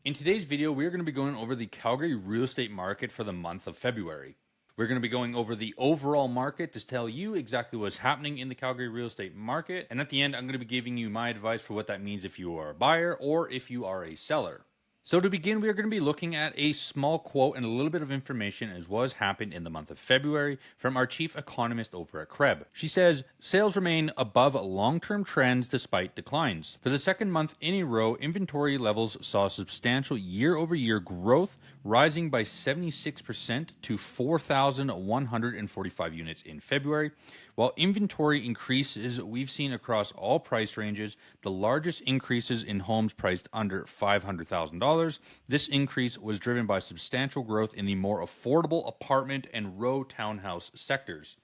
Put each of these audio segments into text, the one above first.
In today's video, we are going to be going over the Calgary real estate market for the month of February. We're going to be going over the overall market to tell you exactly what's happening in the Calgary real estate market. And at the end, I'm going to be giving you my advice for what that means if you are a buyer or if you are a seller. So to begin, we are going to be looking at a small quote and a little bit of information as what has happened in the month of February from our chief economist over at Kreb. She says, sales remain above long-term trends despite declines. For the second month in a row, inventory levels saw substantial year-over-year growth, rising by 76% to 4,145 units in February. While inventory increases we've seen across all price ranges, the largest increases in homes priced under $500,000. This increase was driven by substantial growth in the more affordable apartment and row townhouse sectors.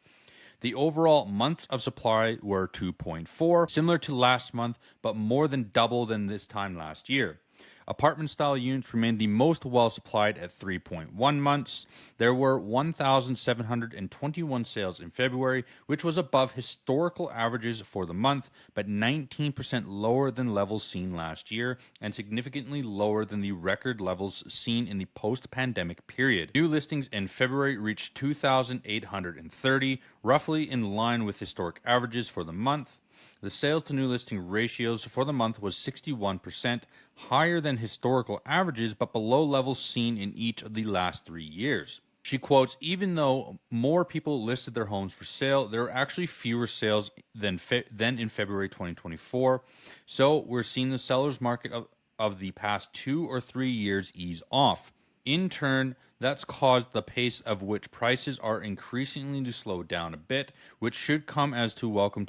The overall months of supply were 2.4, similar to last month, but more than double than this time last year. Apartment style units remained the most well supplied at 3.1 months. There were 1,721 sales in February, which was above historical averages for the month, but 19% lower than levels seen last year and significantly lower than the record levels seen in the post pandemic period. New listings in February reached 2,830, roughly in line with historic averages for the month. The sales to new listing ratios for the month was 61%, higher than historical averages but below levels seen in each of the last 3 years. She quotes, even though more people listed their homes for sale, there are actually fewer sales than in February 2024. So we're seeing the seller's market of the past 2 or 3 years ease off. In turn, that's caused the pace of which prices are increasingly to slow down a bit, which should come as welcome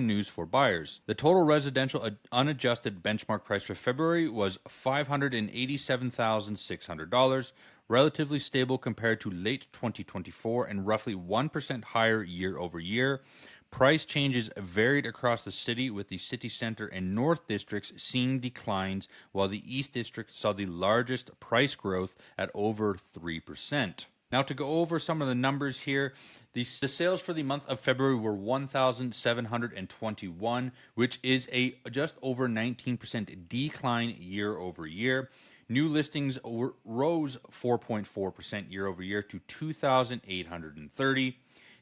news for buyers. The total residential unadjusted benchmark price for February was $587,600, relatively stable compared to late 2024 and roughly 1% higher year over year. Price changes varied across the city, with the city center and north districts seeing declines, while the east district saw the largest price growth at over 3%. Now, to go over some of the numbers here, the sales for the month of February were 1,721, which is a just over 19% decline year over year. New listings rose 4.4% year over year to 2,830.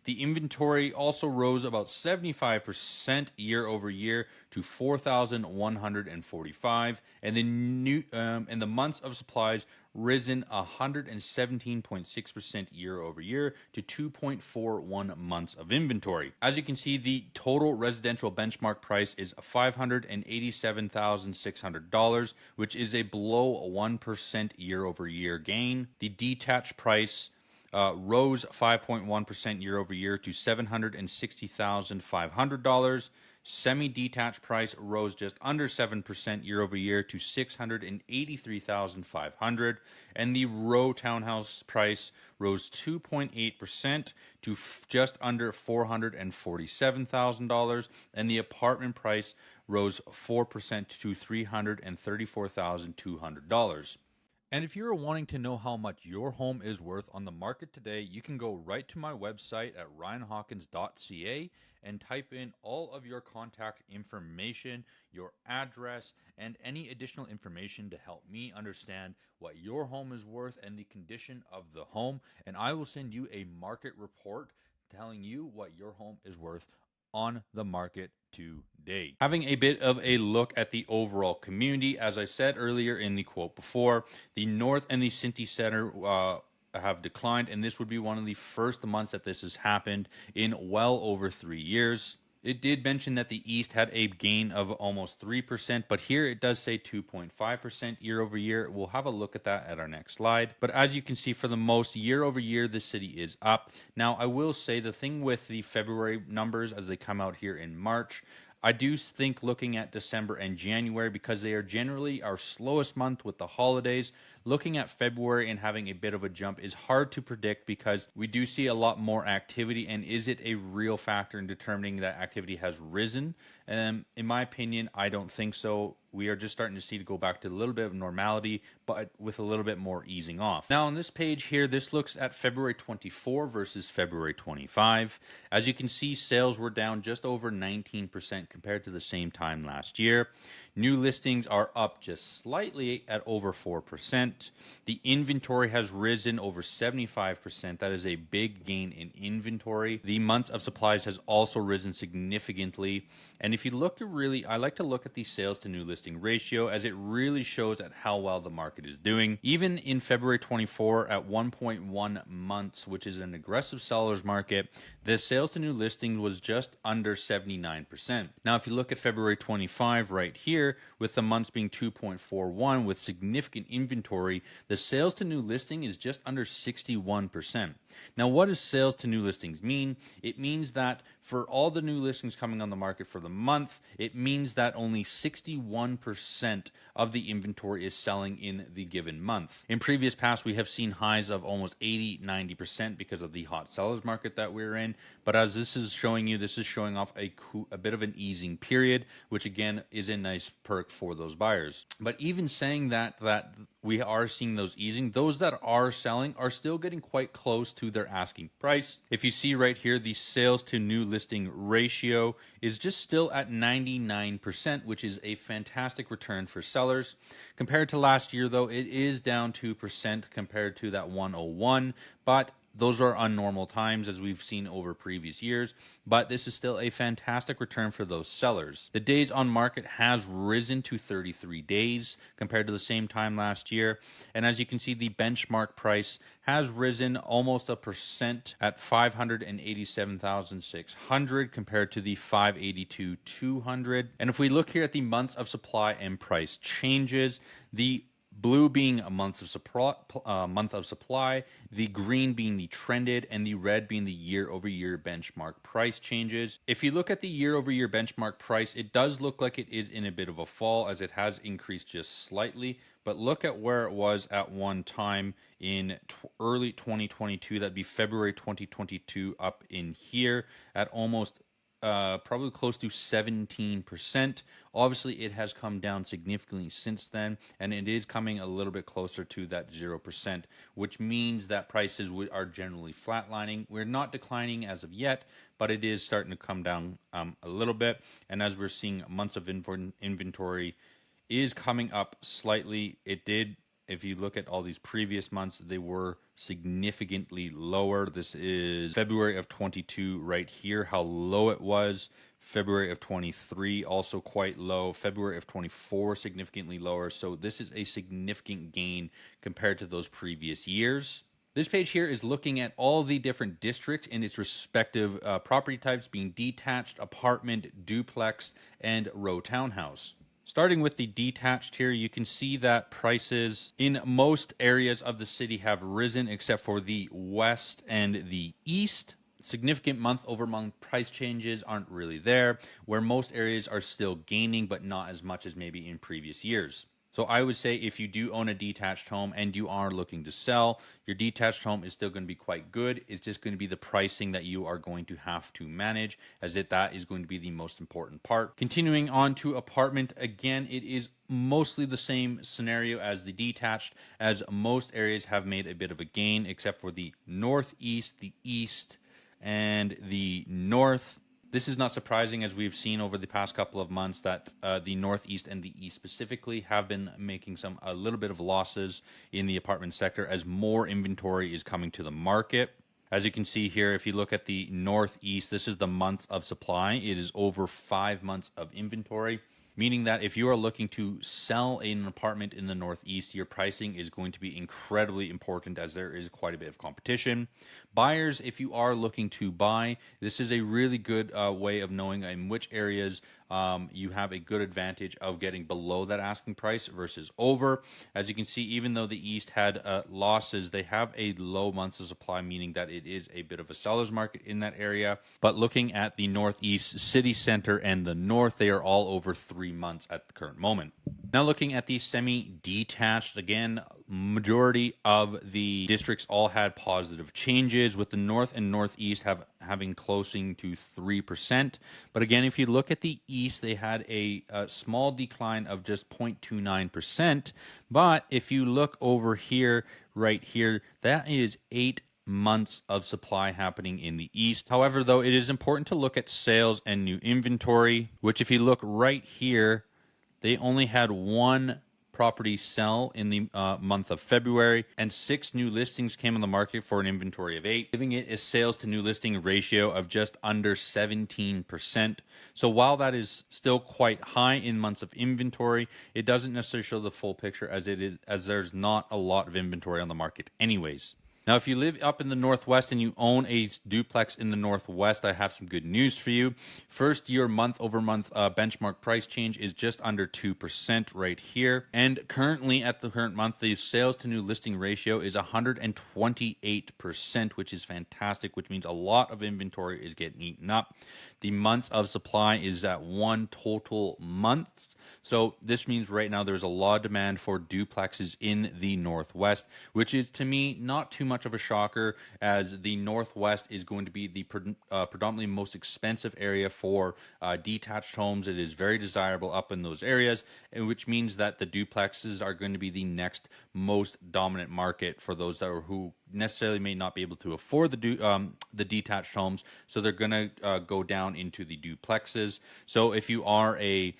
The inventory also rose about 75% year over year to 4,145, and the months of supplies risen 117.6% year over year to 2.41 months of inventory. As you can see, the total residential benchmark price is $587,600, which is a below 1% year over year gain. The detached price rose 5.1% year over year to $760,500. Semi-detached price rose just under 7% year over year to $683,500, and the row townhouse price rose 2.8% to just under $447,000, and the apartment price rose 4% to $334,200. And if you're wanting to know how much your home is worth on the market today, you can go right to my website at ryanhawkins.ca and type in all of your contact information, your address, and any additional information to help me understand what your home is worth and the condition of the home. And I will send you a market report telling you what your home is worth on the market today. Having a bit of a look at the overall community, as I said earlier in the quote before, the North and the City Center have declined, and this would be one of the first months that this has happened in well over 3 years. It did mention that the East had a gain of almost 3%, but here it does say 2.5% year over year. We'll have a look at that at our next slide. But as you can see, for the most year over year, the city is up. Now, I will say the thing with the February numbers as they come out here in March, I do think looking at December and January, because they are generally our slowest month with the holidays, looking at February and having a bit of a jump is hard to predict because we do see a lot more activity. And is it a real factor in determining that activity has risen? In my opinion, I don't think so. We are just starting to see to go back to a little bit of normality, but with a little bit more easing off. Now on this page here, this looks at February 24 versus February 25. As you can see, sales were down just over 19% compared to the same time last year. New listings are up just slightly at over 4%. The inventory has risen over 75%. That is a big gain in inventory. The months of supplies has also risen significantly. And if you look at really, I like to look at the sales to new listing ratio, as it really shows at how well the market is doing. Even in February 24 at 1.1 months, which is an aggressive seller's market, the sales to new listing was just under 79%. Now, if you look at February 25 right here, with the months being 2.41 with significant inventory, the sales to new listing is just under 61%. Now, what does sales to new listings mean? It means that for all the new listings coming on the market for the month, it means that only 61% of the inventory is selling in the given month. In previous past, we have seen highs of almost 80-90% because of the hot sellers market that we're in. But as this is showing you, this is showing off a bit of an easing period, which again is a nice perk for those buyers. But even saying that we are seeing those easing, those that are selling are still getting quite close to their asking price. If you see right here, the sales to new listing ratio is just still at 99%, which is a fantastic return for sellers. Compared to last year, though, it is down 2% compared to that 101, but those are unnormal times as we've seen over previous years, but this is still a fantastic return for those sellers. The days on market has risen to 33 days compared to the same time last year. And as you can see, the benchmark price has risen almost 1% at 587,600 compared to the 582,200. And if we look here at the months of supply and price changes, the blue being a month of supply, the green being the trended, and the red being the year-over-year benchmark price changes. If you look at the year-over-year benchmark price, it does look like it is in a bit of a fall, as it has increased just slightly. But look at where it was at one time in early 2022. That'd be February 2022, up in here at almost probably close to 17%. Obviously, it has come down significantly since then, and it is coming a little bit closer to that 0%, which means that prices are generally flatlining. We're not declining as of yet, but it is starting to come down a little bit. And as we're seeing, months of inventory is coming up slightly. It did. If you look at all these previous months, they were significantly lower. This is February of 22 right here, how low it was. February of 23 also quite low. February of 24 significantly lower. So this is a significant gain compared to those previous years. This page here is looking at all the different districts in its respective property types, being detached, apartment, duplex, and row townhouse. Starting with the detached here, you can see that prices in most areas of the city have risen except for the west and the east. Significant month-over-month price changes aren't really there, where most areas are still gaining, but not as much as maybe in previous years. So I would say if you do own a detached home and you are looking to sell, your detached home is still going to be quite good. It's just going to be the pricing that you are going to have to manage, as that is going to be the most important part. Continuing on to apartment, again, it is mostly the same scenario as the detached, as most areas have made a bit of a gain, except for the northeast, the east, and the north. This is not surprising, as we've seen over the past couple of months that the Northeast and the East specifically have been making a little bit of losses in the apartment sector as more inventory is coming to the market. As you can see here, if you look at the Northeast, this is the month of supply. It is over 5 months of inventory, meaning that if you are looking to sell an apartment in the Northeast, your pricing is going to be incredibly important, as there is quite a bit of competition. Buyers, if you are looking to buy, this is a really good way of knowing in which areas you have a good advantage of getting below that asking price versus over. As you can see, even though the East had losses, they have a low months of supply, meaning that it is a bit of a seller's market in that area. But looking at the Northeast, city center, and the North, they are all over 3 months at the current moment. Now looking at the semi-detached, again, majority of the districts all had positive changes, with the North and Northeast having closing to 3%. But again, if you look at the East, they had a small decline of just 0.29%. But if you look over here, right here, that is 8 months of supply happening in the East. However, though, it is important to look at sales and new inventory, which if you look right here, They only had one property sell in the month of February, and 6 new listings came on the market for an inventory of 8, giving it a sales to new listing ratio of just under 17%. So while that is still quite high in months of inventory, it doesn't necessarily show the full picture as there's not a lot of inventory on the market anyways. Now, if you live up in the Northwest and you own a duplex in the Northwest, I have some good news for you. First, your month over month benchmark price change is just under 2% right here. And currently, at the current month, the sales to new listing ratio is 128%, which is fantastic, which means a lot of inventory is getting eaten up. The months of supply is at one total month. So this means right now there's a lot of demand for duplexes in the Northwest, which is to me not too much of a shocker, as the Northwest is going to be the predominantly most expensive area for detached homes. It is very desirable up in those areas, which means that the duplexes are going to be the next most dominant market for those that are who necessarily may not be able to afford the detached homes. So they're going to go down into the duplexes. So if you are a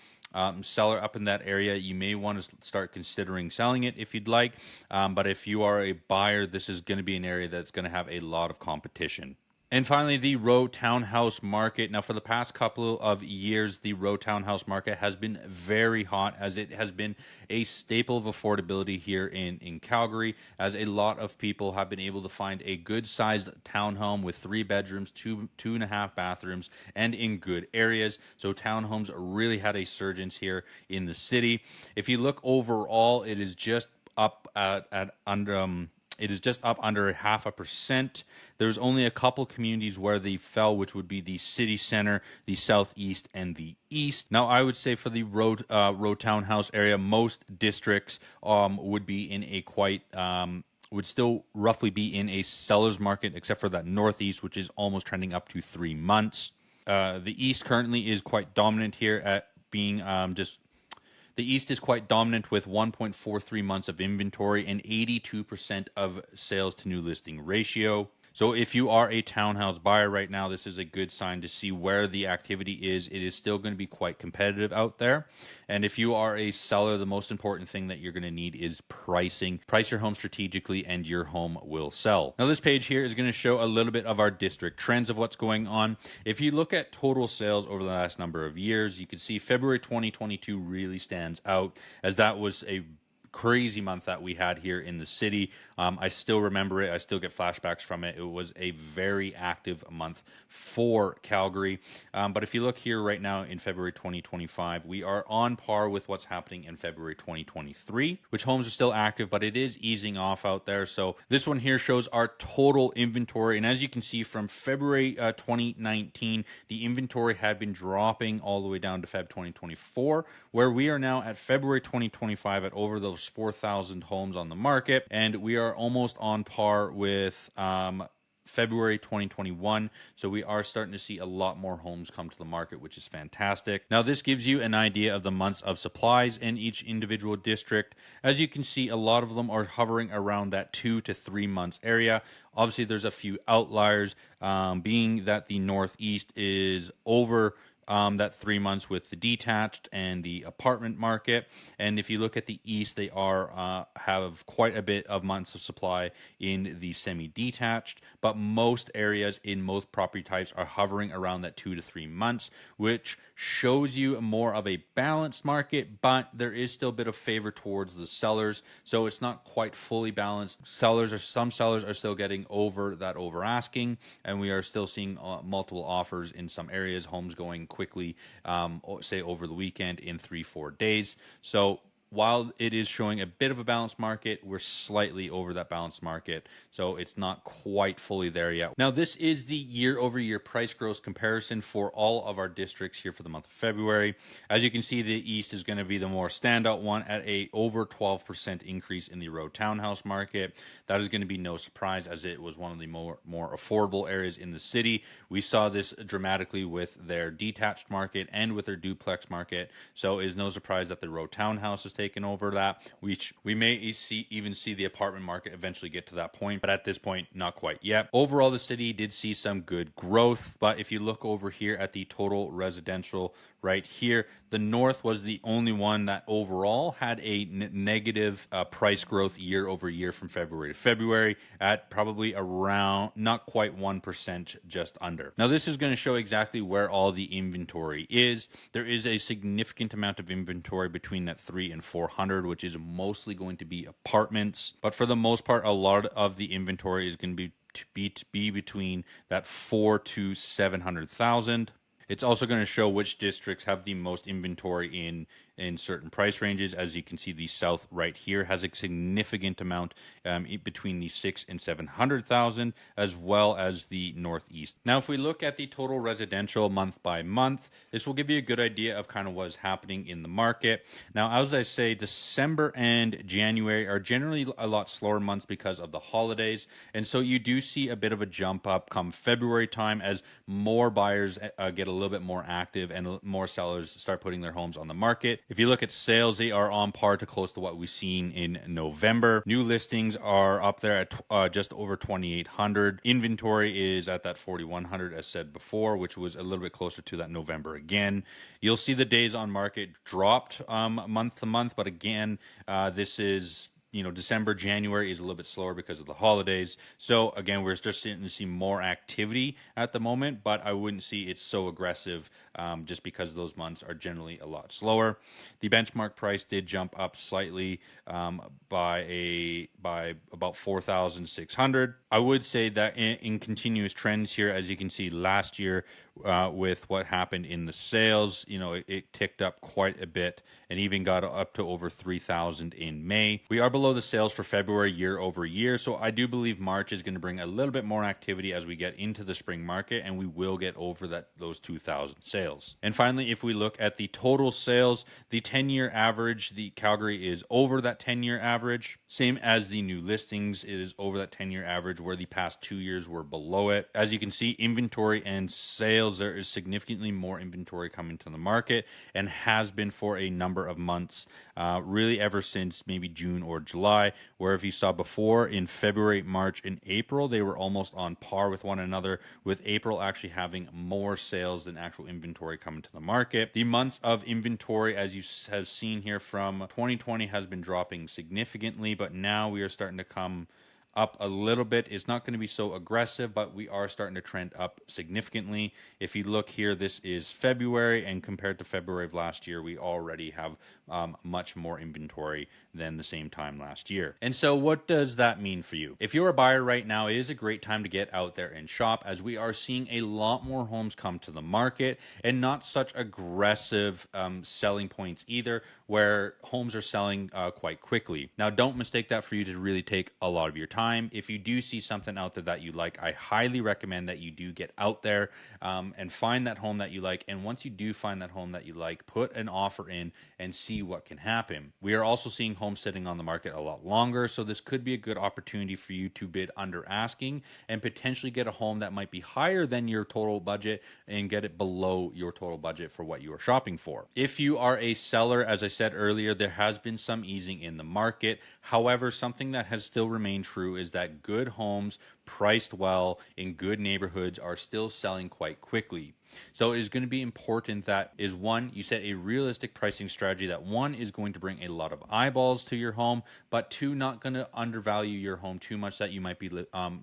seller up in that area, you may want to start considering selling it if you'd like. But if you are a buyer, this is going to be an area that's going to have a lot of competition. And finally, the row townhouse market. Now, for the past couple of years, the row townhouse market has been very hot, as it has been a staple of affordability here in Calgary, as a lot of people have been able to find a good-sized townhome with 3 bedrooms, 2.5 bathrooms, and in good areas. So townhomes really had a surge here in the city. If you look overall, it is just up at under... it is just up under 0.5%. There's only a couple communities where they fell, which would be the city center, the southeast, and the east. Now, I would say for the road townhouse area, most districts would be in a quite would still roughly be in a seller's market, except for that northeast, which is almost trending up to 3 months. The east currently is quite dominant here at being the East is quite dominant with 1.43 months of inventory and 82% of sales to new listing ratio. So if you are a townhouse buyer right now, this is a good sign to see where the activity is. It is still going to be quite competitive out there. And if you are a seller, the most important thing that you're going to need is pricing. Price your home strategically and your home will sell. Now, this page here is going to show a little bit of our district trends of what's going on. If you look at total sales over the last number of years, you can see February 2022 really stands out, as that was a crazy month that we had here in the city. I still remember it. I still get flashbacks from it. It was a very active month for Calgary. But if you look here right now in February 2025, we are on par with what's happening in February 2023, which homes are still active, but it is easing off out there. So this one here shows our total inventory. And as you can see from February 2019, the inventory had been dropping all the way down to Feb 2024, where we are now at February 2025 at over those 4,000 homes on the market, and we are almost on par with February 2021. So we are starting to see a lot more homes come to the market, which is fantastic. Now, this gives you an idea of the months of supplies in each individual district. As you can see, a lot of them are hovering around that 2 to 3 months area. Obviously, there's a few outliers, being that the Northeast is over that 3 months with the detached and the apartment market. And if you look at the East, they are have quite a bit of months of supply in the semi-detached, but most areas in most property types are hovering around that 2 to 3 months, which shows you more of a balanced market, but there is still a bit of favor towards the sellers. So it's not quite fully balanced. Some sellers are still getting over asking, and we are still seeing multiple offers in some areas, homes going quickly, say over the weekend in 3-4 days. So while it is showing a bit of a balanced market, we're slightly over that balanced market. So it's not quite fully there yet. Now, this is the year-over-year price growth comparison for all of our districts here for the month of February. As you can see, the East is going to be the more standout one at a over 12% increase in the row townhouse market. That is going to be no surprise, as it was one of the more affordable areas in the city. We saw this dramatically with their detached market and with their duplex market. So it is no surprise that the row townhouses taken over that. We may even see the apartment market eventually get to that point, but at this point, not quite yet. Overall, the city did see some good growth, but if you look over here at the total residential right here, the north was the only one that overall had a negative price growth year over year from February to February at probably around not quite 1%, just under. Now this is going to show exactly where all the inventory is. There is a significant amount of inventory between that 300 and 400, which is mostly going to be apartments, but for the most part a lot of the inventory is going to be between that 4 to 700,000. It's also going to show which districts have the most inventory in certain price ranges. As you can see, the south right here has a significant amount between the 6 and 700,000, as well as the northeast. Now, if we look at the total residential month by month, this will give you a good idea of kind of what is happening in the market. Now, as I say, December and January are generally a lot slower months because of the holidays, and so you do see a bit of a jump up come February time as more buyers get a little bit more active and more sellers start putting their homes on the market. If you look at sales, they are on par to close to what we've seen in November. New listings are up there at just over 2,800. Inventory is at that 4,100, as said before, which was a little bit closer to that November again. You'll see the days on market dropped month to month, but again, this is December, January is a little bit slower because of the holidays. So again, we're just starting to see more activity at the moment, but I wouldn't see it's so aggressive just because those months are generally a lot slower. The benchmark price did jump up slightly by about 4,600. I would say that in continuous trends here, as you can see last year with what happened in the sales, it ticked up quite a bit and even got up to over 3,000 in May. We are below the sales for February year over year, so I do believe March is going to bring a little bit more activity as we get into the spring market, and we will get over those 2,000 sales. And finally, if we look at the total sales, the 10-year average, the Calgary is over that 10-year average. Same as the new listings, it is over that 10-year average, where the past 2 years were below it. As you can see, inventory and sales, there is significantly more inventory coming to the market and has been for a number of months, really ever since maybe June or July, where if you saw before in February, March, and April, they were almost on par with one another, with April actually having more sales than actual inventory coming to the market. The months of inventory, as you have seen here from 2020, has been dropping significantly, but now we are starting to come up a little bit. It's not going to be so aggressive, but we are starting to trend up significantly. If you look here, this is February, and compared to February of last year, we already have much more inventory than the same time last year. And so what does that mean for you? If you're a buyer right now, it is a great time to get out there and shop, as we are seeing a lot more homes come to the market and not such aggressive selling points either, where homes are selling quite quickly. Now, don't mistake that for you to really take a lot of your time. If you do see something out there that you like, I highly recommend that you do get out there and find that home that you like. And once you do find that home that you like, put an offer in and see what can happen. We are also seeing homes sitting on the market a lot longer, so this could be a good opportunity for you to bid under asking and potentially get a home that might be higher than your total budget and get it below your total budget for what you are shopping for. If you are a seller, as I said earlier, there has been some easing in the market. However, something that has still remained true is that good homes priced well in good neighborhoods are still selling quite quickly. So it is going to be important that is one, you set a realistic pricing strategy that one is going to bring a lot of eyeballs to your home, but two, not going to undervalue your home too much that you might be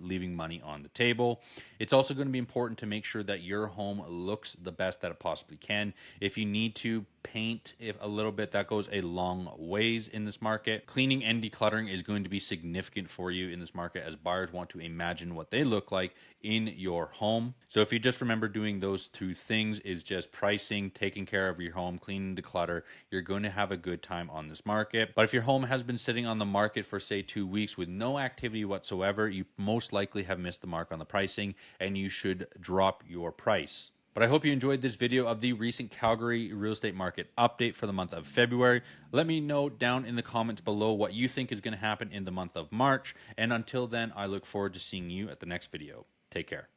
leaving money on the table. It's also going to be important to make sure that your home looks the best that it possibly can. If you need to paint a little bit, that goes a long ways in this market. Cleaning and decluttering is going to be significant for you in this market, as buyers want to imagine what they look like in your home. So if you just remember doing those two things, is just pricing, taking care of your home, cleaning, declutter, you're going to have a good time on this market. But if your home has been sitting on the market for say 2 weeks with no activity whatsoever, you most likely have missed the mark on the pricing and you should drop your price. But I hope you enjoyed this video of the recent Calgary real estate market update for the month of February. Let me know down in the comments below what you think is going to happen in the month of March. And until then, I look forward to seeing you at the next video. Take care.